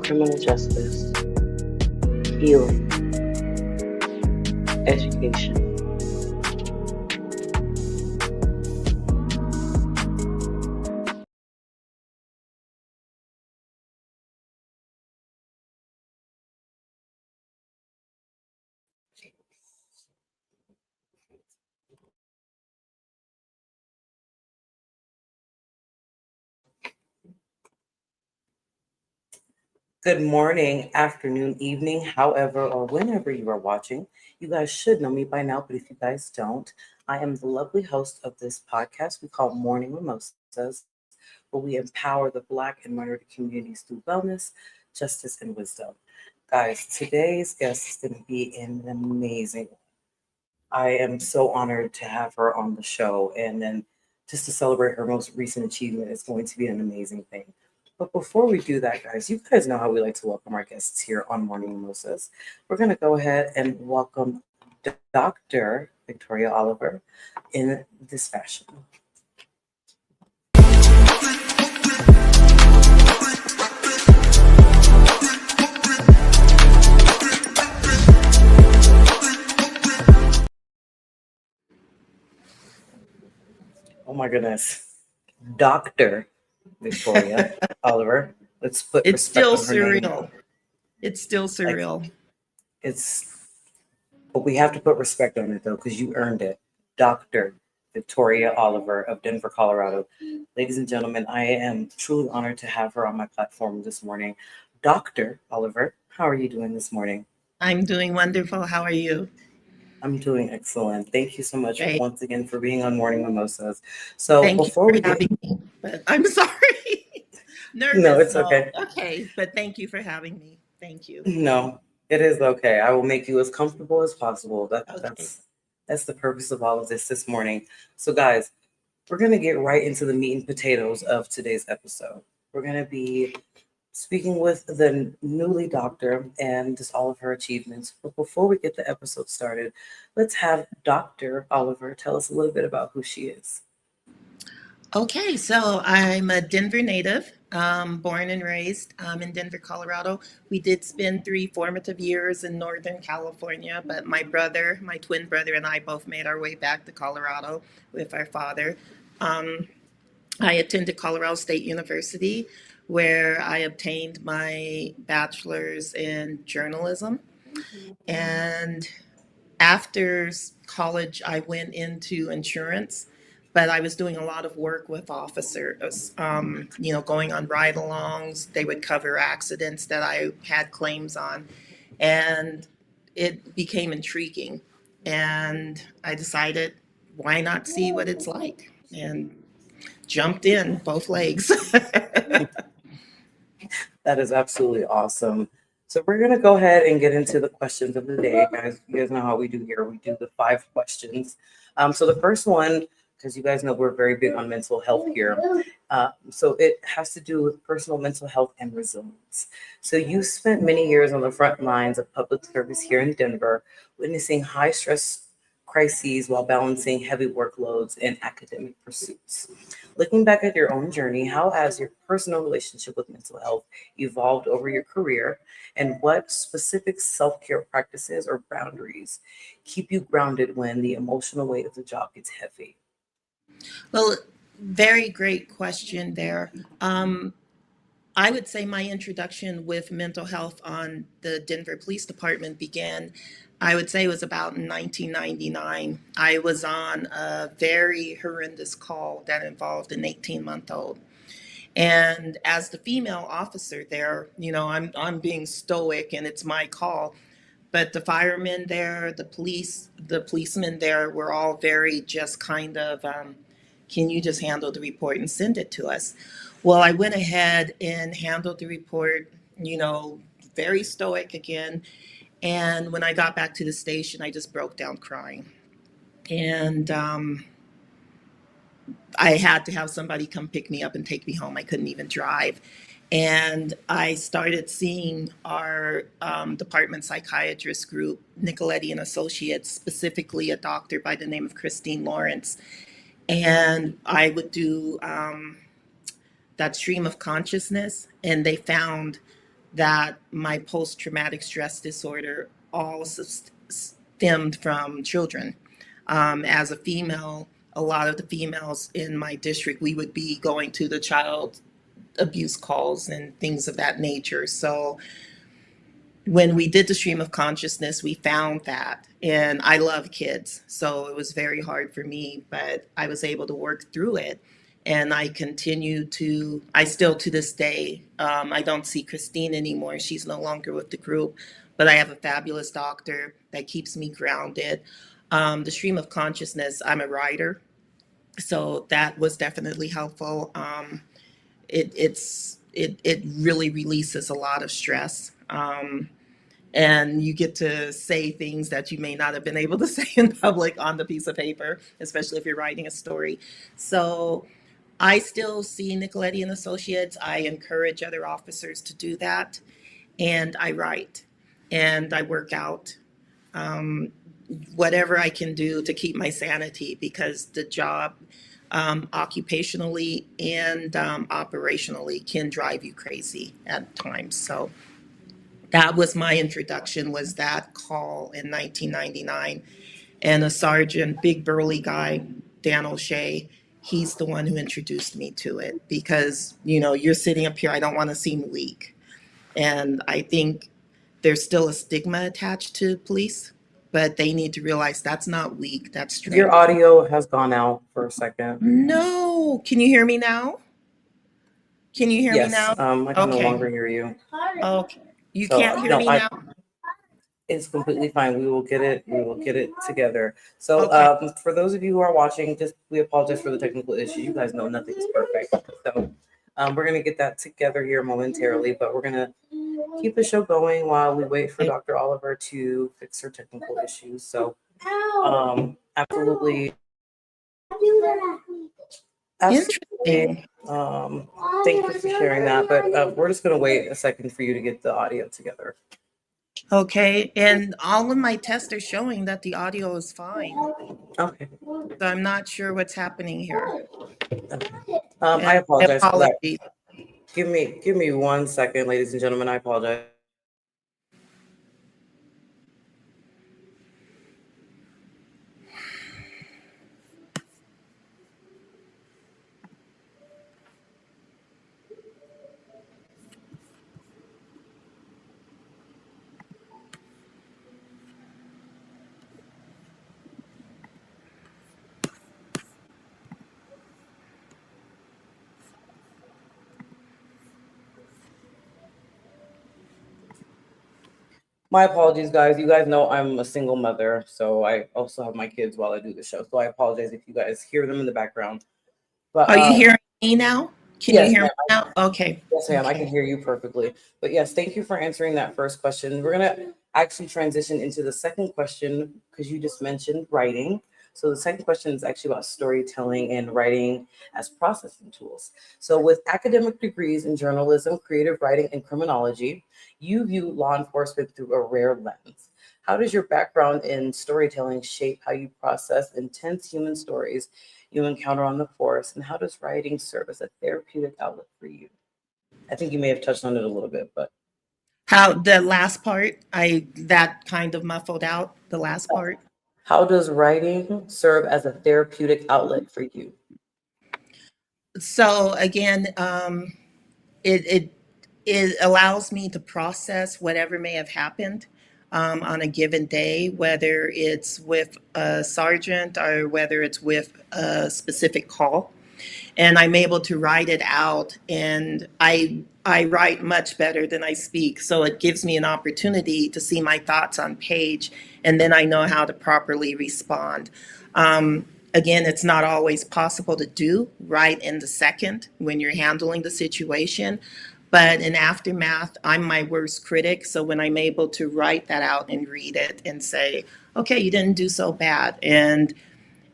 criminal justice, healing, education. Good morning, afternoon, evening, however, or whenever you are watching. You guys should know me by now, but if you guys don't, I am the lovely host of this podcast we call Morning Mimosas, where we empower the Black and minority communities through wellness, justice, and wisdom. Guys, today's guest is going to be an amazing. I am so honored to have her on the show, and then just to celebrate her most recent achievement is going to be an amazing thing. But before we do that, guys, you guys know how we like to welcome our guests here on Morning Mimosas. We're going to go ahead and welcome Dr. Victoria Oliver in this fashion. Oh my goodness. Dr. Victoria Oliver. Let's put It's respect still on her name. surreal. It's still surreal. But we have to put respect on it though, because you earned it. Dr. Victoria Oliver of Denver, Colorado. Ladies and gentlemen, I am truly honored to have her on my platform this morning. Dr. Oliver, how are you doing this morning? I'm doing wonderful. How are you? I'm doing excellent. Thank you so much Great. once again for being on Morning Mimosas. So Thank before you we for having me. But I'm sorry. Nervous. No, it's okay. Okay, but thank you for having me. Thank you. No, it is okay. I will make you as comfortable as possible. Okay. That's the purpose of all of this morning. So guys, we're going to get right into the meat and potatoes of today's episode. We're going to be speaking with the newly doctor and just all of her achievements. But before we get the episode started, let's have Dr. Oliver tell us a little bit about who she is. Okay, so I'm a Denver native, born and raised in Denver, Colorado. We did spend 3 formative years in Northern California, but my twin brother, and I both made our way back to Colorado with our father. I attended Colorado State University, where I obtained my bachelor's in journalism. And after college, I went into insurance, but I was doing a lot of work with officers, going on ride alongs. They would cover accidents that I had claims on. And it became intriguing. And I decided, why not see what it's like? And jumped in both legs. That is absolutely awesome. So we're going to go ahead and get into the questions of the day, guys. You guys know how we do here. We do the 5 questions. So the first one, because you guys know we're very big on mental health here. So it has to do with personal mental health and resilience. So you spent many years on the front lines of public service here in Denver, witnessing high stress crises while balancing heavy workloads and academic pursuits. Looking back at your own journey, how has your personal relationship with mental health evolved over your career, and what specific self-care practices or boundaries keep you grounded when the emotional weight of the job gets heavy? Well, very great question there. I would say my introduction with mental health on the Denver Police Department began, I would say it was about 1999. I was on a very horrendous call that involved an 18-month-old. And as the female officer there, I'm being stoic and it's my call. But the firemen there, the policemen there were all very just kind of, can you just handle the report and send it to us? Well, I went ahead and handled the report, very stoic again. And when I got back to the station, I just broke down crying. And I had to have somebody come pick me up and take me home. I couldn't even drive. And I started seeing our department psychiatrist group, Nicoletti and Associates, specifically a doctor by the name of Christine Lawrence. And I would do that stream of consciousness, and they found that my post-traumatic stress disorder all stemmed from children. As a female, a lot of the females in my district, we would be going to the child abuse calls and things of that nature. So when we did the stream of consciousness, we found that. And I love kids, so it was very hard for me, but I was able to work through it. And I still to this day, I don't see Christine anymore. She's no longer with the group, but I have a fabulous doctor that keeps me grounded. The stream of consciousness, I'm a writer, so that was definitely helpful. It really releases a lot of stress. And you get to say things that you may not have been able to say in public on the piece of paper, especially if you're writing a story. So I still see Nicoletti and Associates. I encourage other officers to do that. And I write and I work out. Whatever I can do to keep my sanity, because the job occupationally and operationally can drive you crazy at times. So that was my introduction, was that call in 1999. And a sergeant, big burly guy, Dan O'Shea, he's the one who introduced me to it, because, you're sitting up here, I don't want to seem weak. And I think there's still a stigma attached to police, but they need to realize that's not weak, that's strength. Your audio has gone out for a second. No, can you hear me now? Can you hear me now? Yes, I can no longer hear you. Okay. You So, can't hear no, me now? It's completely fine. We will get it together. So, Okay. for those of you who are watching, we apologize for the technical issue. You guys know nothing's perfect. So, we're gonna get that together here momentarily, but we're gonna keep the show going while we wait for Dr. Oliver to fix her technical issues. So, absolutely. Interesting. Thank you for sharing that. But we're just gonna wait a second for you to get the audio together. Okay, and all of my tests are showing that the audio is fine. Okay. So I'm not sure what's happening here. I apologize for that. Apologies. Give me 1 second, ladies and gentlemen. I apologize. My apologies, guys. You guys know I'm a single mother, so I also have my kids while I do the show. So I apologize if you guys hear them in the background. But Are you hearing me now? Can yes, you hear ma'am. me now? Okay. Yes, ma'am. I Okay. can hear you perfectly. But yes, thank you for answering that first question. We're gonna actually transition into the second question, because you just mentioned writing. So the second question is actually about storytelling and writing as processing tools. So with academic degrees in journalism, creative writing, and criminology, you view law enforcement through a rare lens. How does your background in storytelling shape how you process intense human stories you encounter on the force, and how does writing serve as a therapeutic outlet for you? I think you may have touched on it a little bit, but How the last part, that kind of muffled out the last part. how does writing serve as a therapeutic outlet for you? So again, it it allows me to process whatever may have happened on a given day, whether it's with a sergeant or whether it's with a specific call. And I'm able to write it out, and I write much better than I speak. So it gives me an opportunity to see my thoughts on page, and then I know how to properly respond. Again, it's not always possible to do right in the second when you're handling the situation. But in aftermath, I'm my worst critic. So when I'm able to write that out and read it and say, okay, you didn't do so bad. And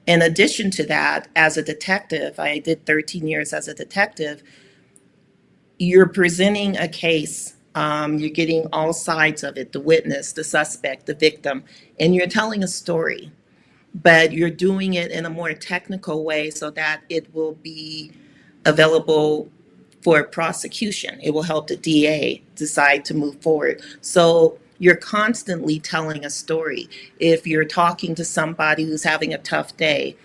in addition to that, as a detective, I did 13 years as a detective, you're presenting a case. You're getting all sides of it, the witness, the suspect, the victim, and you're telling a story, but you're doing it in a more technical way so that it will be available for prosecution. It will help the DA decide to move forward. So you're constantly telling a story. If you're talking to somebody who's having a tough day,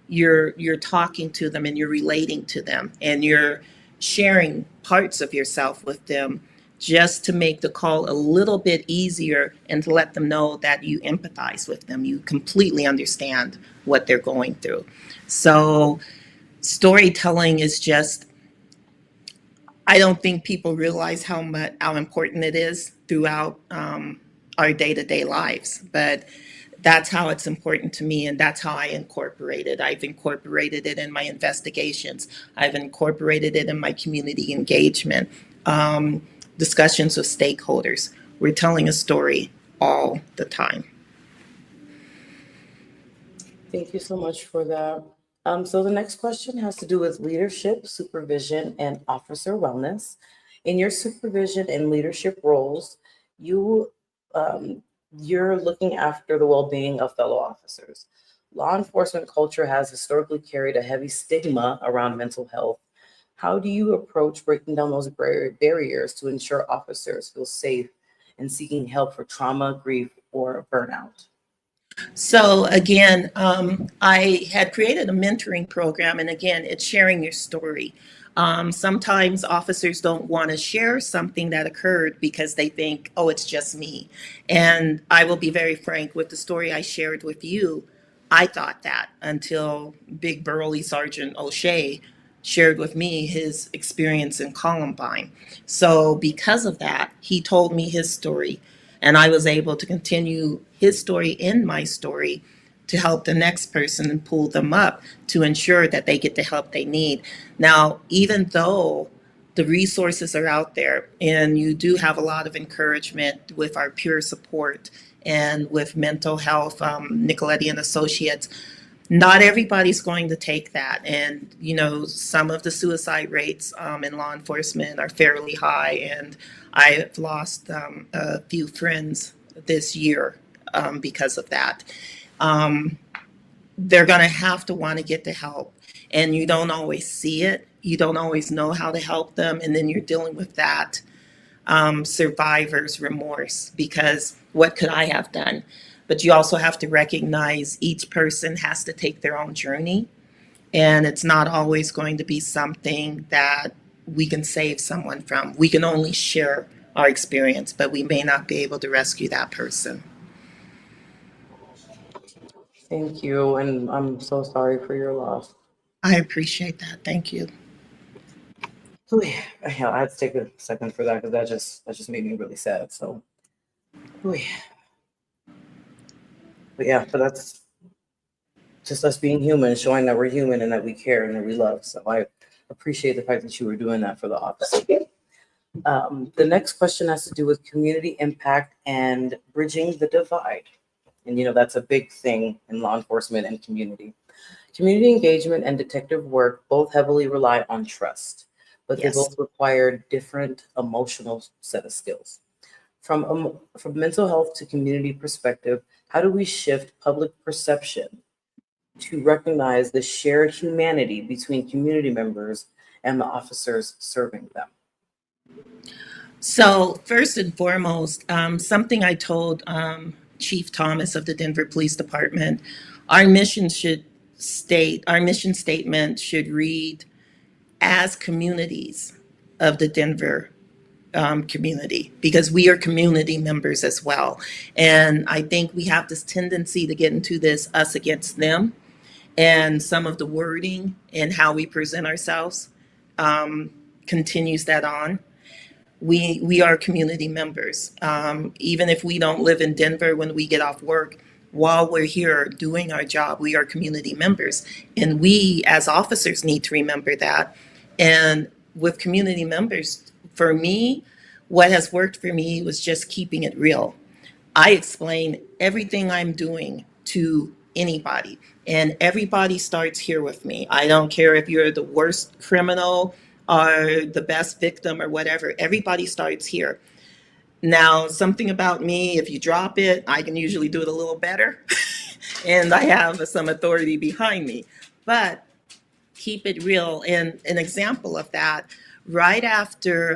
you're talking to them and you're relating to them and you're sharing parts of yourself with them just to make the call a little bit easier and to let them know that you empathize with them. You completely understand what they're going through. So storytelling is just, I don't think people realize how important it is throughout our day-to-day lives, but that's how it's important to me, and that's how I incorporate it. I've incorporated it in my investigations. I've incorporated it in my community engagement, discussions with stakeholders. We're telling a story all the time. Thank you so much for that. So the next question has to do with leadership, supervision, and officer wellness. In your supervision and leadership roles, you you're looking after the well-being of fellow officers. Law enforcement culture has historically carried a heavy stigma around mental health. How do you approach breaking down those barriers to ensure officers feel safe in seeking help for trauma, grief, or burnout? So again, I had created a mentoring program, and again, it's sharing your story. Sometimes officers don't want to share something that occurred because they think, oh, it's just me. And I will be very frank with the story I shared with you. I thought that until Big Burly Sergeant O'Shea shared with me his experience in Columbine. So because of that, he told me his story, and I was able to continue his story in my story to help the next person and pull them up to ensure that they get the help they need. Now, even though the resources are out there and you do have a lot of encouragement with our peer support and with mental health, Nicoletti and Associates, not everybody's going to take that. And, you know, some of the suicide rates in law enforcement are fairly high. And I've lost a few friends this year because of that. They're going to have to want to get the help. And you don't always see it. You don't always know how to help them. And then you're dealing with that survivor's remorse because what could I have done? But you also have to recognize each person has to take their own journey. And it's not always going to be something that we can save someone from. We can only share our experience, but we may not be able to rescue that person. Thank you, and I'm so sorry for your loss. I appreciate that. Thank you. Ooh, yeah, I had to take a second for that because that just made me really sad. So, ooh, yeah. But that's just us being human, showing that we're human and that we care and that we love. So I appreciate the fact that you were doing that for the officer. The next question has to do with community impact and bridging the divide. And you know, that's a big thing in law enforcement and community. Community engagement and detective work both heavily rely on trust, but they Yes. both require different emotional set of skills. From mental health to community perspective, how do we shift public perception to recognize the shared humanity between community members and the officers serving them? So, first and foremost, something I told Chief Thomas of the Denver Police Department, our mission our mission statement should read, as communities of the Denver community, because we are community members as well. And I think we have this tendency to get into this us against them, and some of the wording and how we present ourselves continues that on. We are community members. Even if we don't live in Denver, when we get off work, while we're here doing our job, we are community members. And we as officers need to remember that. And with community members, for me, what has worked for me was just keeping it real. I explain everything I'm doing to anybody, and everybody starts here with me. I don't care if you're the worst criminal or the best victim or whatever, everybody starts here. Now, something about me, if you drop it, I can usually do it a little better, and I have some authority behind me. But keep it real. And an example of that, right after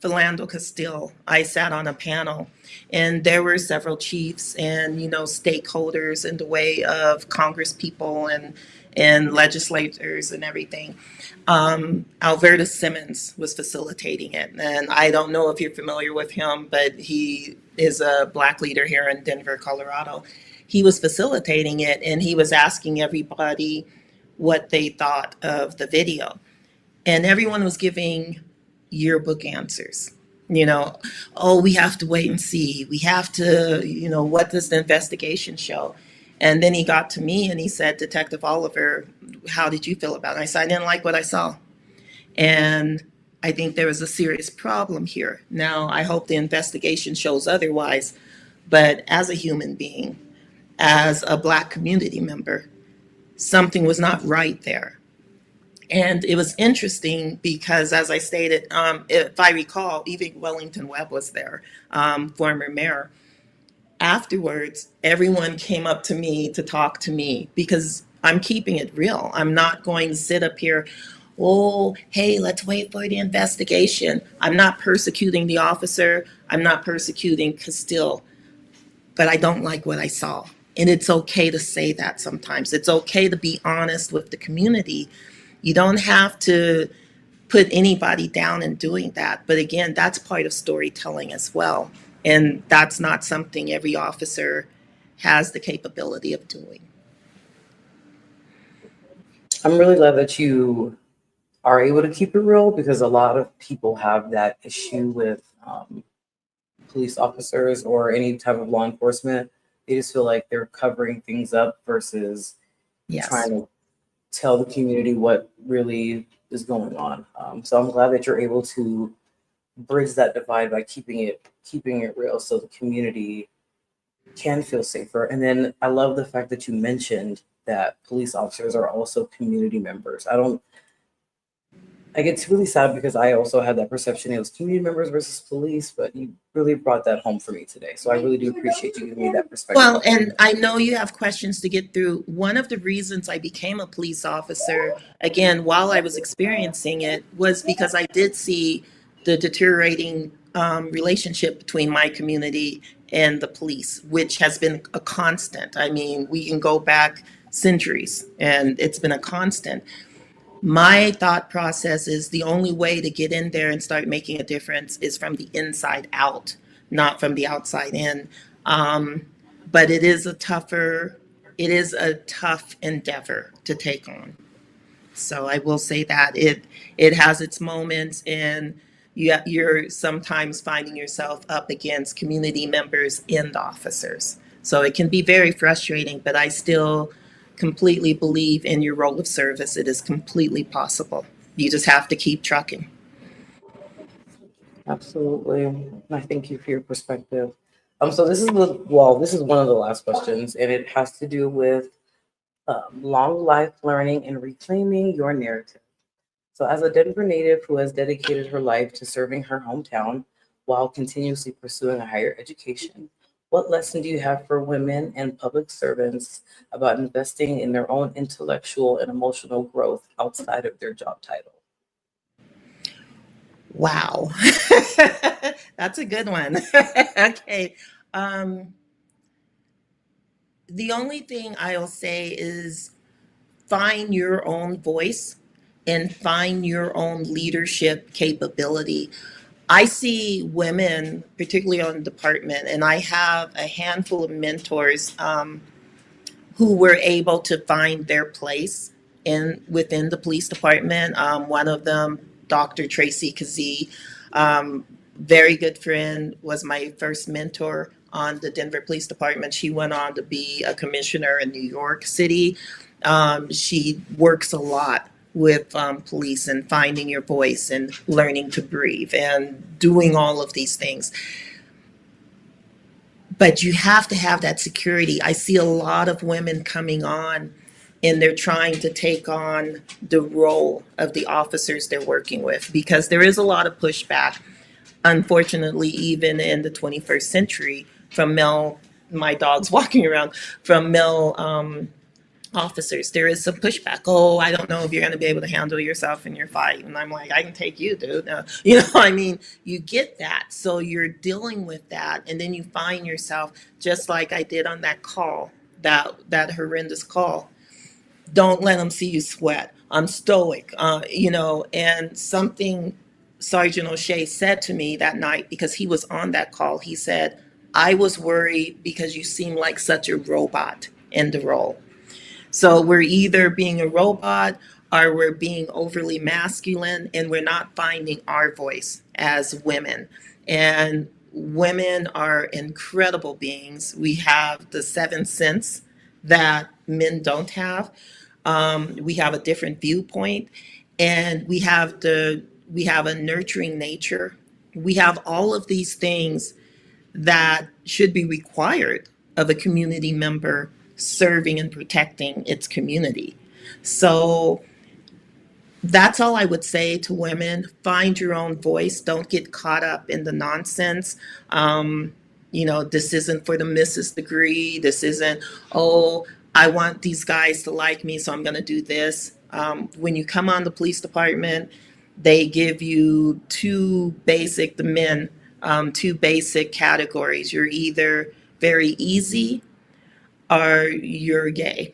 Philando Castile, I sat on a panel, and there were several chiefs and stakeholders in the way of Congress people and legislators and everything. Alberta Simmons was facilitating it, and I don't know if you're familiar with him, but he is a Black leader here in Denver, Colorado. He was facilitating it, and he was asking everybody what they thought of the video, and everyone was giving yearbook answers. You know, oh, we have to wait and see. We have to, what does the investigation show? And then he got to me and he said, Detective Oliver, how did you feel about it? And I said, I didn't like what I saw. And I think there was a serious problem here. Now, I hope the investigation shows otherwise. But as a human being, as a Black community member, something was not right there. And it was interesting because, as I stated, if I recall, even Wellington Webb was there, former mayor. Afterwards, everyone came up to me to talk to me because I'm keeping it real. I'm not going to sit up here, oh, hey, let's wait for the investigation. I'm not persecuting the officer. I'm not persecuting Castile, but I don't like what I saw. And it's okay to say that sometimes. It's okay to be honest with the community. You don't have to put anybody down in doing that. But again, that's part of storytelling as well. And that's not something every officer has the capability of doing. I'm really glad that you are able to keep it real, because a lot of people have that issue with police officers or any type of law enforcement. They just feel like they're covering things up versus Yes. trying to tell the community what really is going on. So I'm glad that you're able to bridge that divide by keeping it real, so the community can feel safer. And then I love the fact that you mentioned that police officers are also community members. I get really sad because I also had that perception it was community members versus police, but you really brought that home for me today. So I really do appreciate you giving me that perspective. Well, and I know you have questions to get through. One of the reasons I became a police officer, again, while I was experiencing it, was because I did see the deteriorating relationship between my community and the police, which has been a constant. I mean, we can go back centuries, and it's been a constant. My thought process is the only way to get in there and start making a difference is from the inside out, not from the outside in. But it is a tough endeavor to take on. So I will say that it has its moments, and you're sometimes finding yourself up against community members and officers. So it can be very frustrating, but I still completely believe in your role of service. It is completely possible. You just have to keep trucking. Absolutely. And I thank you for your perspective. So this is one of the last questions, and it has to do with long life learning and reclaiming your narrative. So as a Denver native who has dedicated her life to serving her hometown while continuously pursuing a higher education, what lesson do you have for women and public servants about investing in their own intellectual and emotional growth outside of their job title? Wow. That's a good one. Okay. Um, the only thing I'll say is find your own voice and find your own leadership capability. I see women, particularly on the department, and I have a handful of mentors who were able to find their place within the police department. One of them, Dr. Tracy Kazee, very good friend, was my first mentor on the Denver Police Department. She went on to be a commissioner in New York City. She works a lot with police and finding your voice and learning to breathe and doing all of these things. But you have to have that security. I see a lot of women coming on and they're trying to take on the role of the officers they're working with, because there is a lot of pushback, unfortunately, even in the 21st century, from male, my dog's walking around, from male officers, there is some pushback. Oh, I don't know if you're going to be able to handle yourself in your fight. And I'm like, I can take you, dude. I mean, you get that. So you're dealing with that. And then you find yourself, just like I did on that call, that horrendous call. Don't let them see you sweat. I'm stoic, and something Sergeant O'Shea said to me that night, because he was on that call. He said, I was worried because you seem like such a robot in the role. So we're either being a robot or we're being overly masculine, and we're not finding our voice as women. And women are incredible beings. We have the seven sense that men don't have. We have a different viewpoint, and we have a nurturing nature. We have all of these things that should be required of a community member serving and protecting its community. So that's all I would say to women. Find your own voice. Don't get caught up in the nonsense. This isn't for the missus degree. This isn't, oh, I want these guys to like me, so I'm going to do this. When you come on the police department, they give you the men, two basic categories. You're either very easy or you're gay.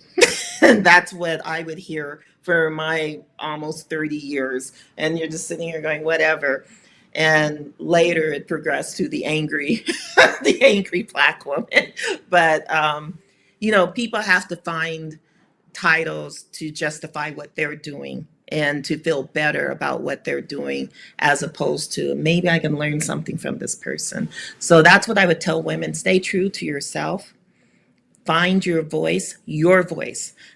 And that's what I would hear for my almost 30 years. And you're just sitting here going, whatever. And later it progressed to the angry, the angry black woman. But, people have to find titles to justify what they're doing and to feel better about what they're doing, as opposed to maybe I can learn something from this person. So that's what I would tell women. Stay true to yourself. Find your voice,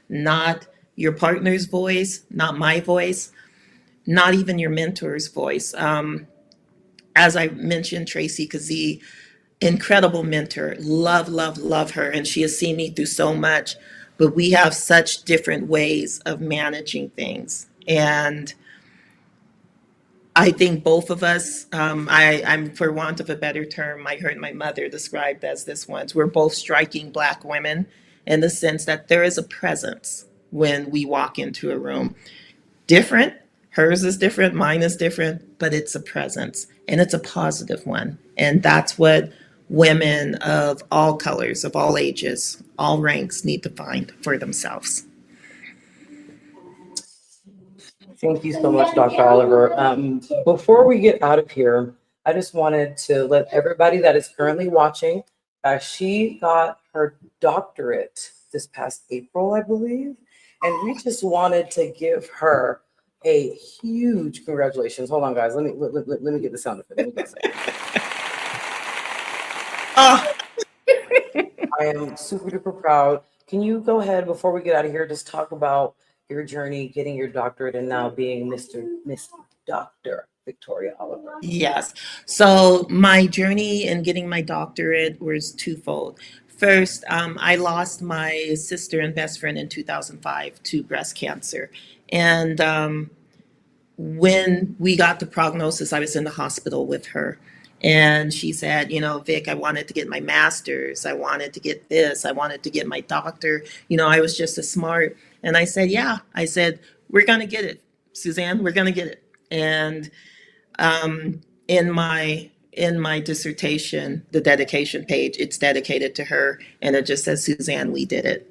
not your partner's voice, not my voice, not even your mentor's voice. As I mentioned, Tracy Kazee, incredible mentor, love, love, love her. And she has seen me through so much, but we have such different ways of managing things. And I think both of us, I'm, for want of a better term, I heard my mother described as this once, we're both striking black women, in the sense that there is a presence when we walk into a room. Different, hers is different, mine is different, but it's a presence, and it's a positive one. And that's what women of all colors, of all ages, all ranks need to find for themselves. Thank you so much, Dr. Oliver. Before we get out of here, I just wanted to let everybody that is currently watching, she got her doctorate this past April, I believe. And we just wanted to give her a huge congratulations. Hold on, guys. Let me get the sound effect. Let me get a second. Oh, I am super duper proud. Can you go ahead before we get out of here, just talk about your journey getting your doctorate and now being Miss Dr. Victoria Oliver? yes. So my journey in getting my doctorate was twofold. First, I lost my sister and best friend in 2005 to breast cancer. And when we got the prognosis, I was in the hospital with her. And she said, Vic, I wanted to get my master's. I wanted to get this. I wanted to get my doctor. I was just a smart. And I said, yeah. I said, we're going to get it, Suzanne. We're going to get it. And um, in my dissertation, the dedication page, it's dedicated to her. And it just says, Suzanne, we did it.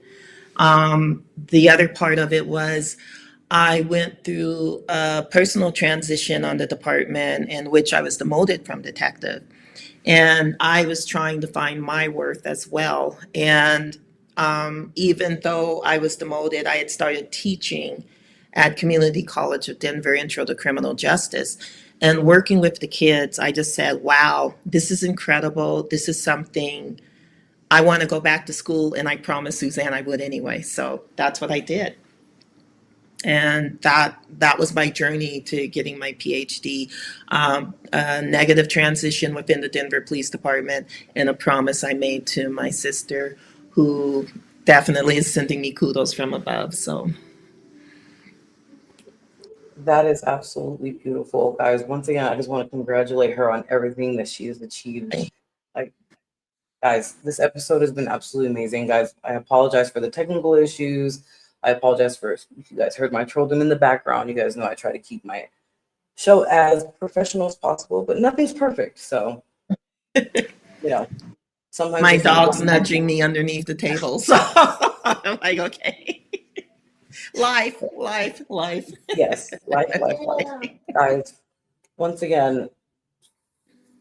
The other part of it was I went through a personal transition on the department in which I was demoted from detective. And I was trying to find my worth as well. And even though I was demoted, I had started teaching at Community College of Denver, Intro to Criminal Justice. And working with the kids, I just said, wow, this is incredible. This is something I want to go back to school. And I promised Suzanne I would anyway. So that's what I did. And that was my journey to getting my PhD. A negative transition within the Denver Police Department, and a promise I made to my sister, who definitely is sending me kudos from above. So That is absolutely beautiful, guys. Once again, I just want to congratulate her on everything that she has achieved. Like, guys, this episode has been absolutely amazing, guys. I apologize for the technical issues. I apologize for if you guys heard my children in the background. You guys know I try to keep my show as professional as possible, but nothing's perfect. So, sometimes My it's not dog's one- nudging me underneath the table. So I'm like, okay. Life. Yes, life. Guys, once again,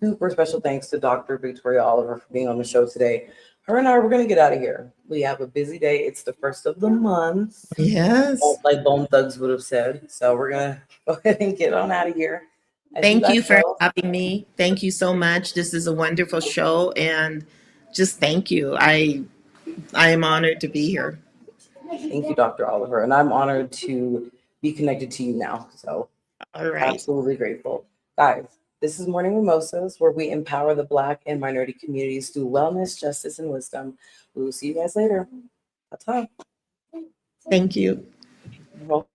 super special thanks to Dr. Victoria Oliver for being on the show today. Her and I, we're going to get out of here. We have a busy day. It's the first of the month, Yes. like Bone Thugs would have said. So we're going to go ahead and get on out of here. As Thank guys you for know, having me. Thank you so much. This is a wonderful show, and just thank you. I am honored to be here. thank you, Dr. Oliver. And I'm honored to be connected to you now. So All right. absolutely grateful. Guys, this is Morning Mimosas, where we empower the Black and minority communities through wellness, justice, and wisdom. We will see you guys later. Ta-ta. Thank you. You're welcome.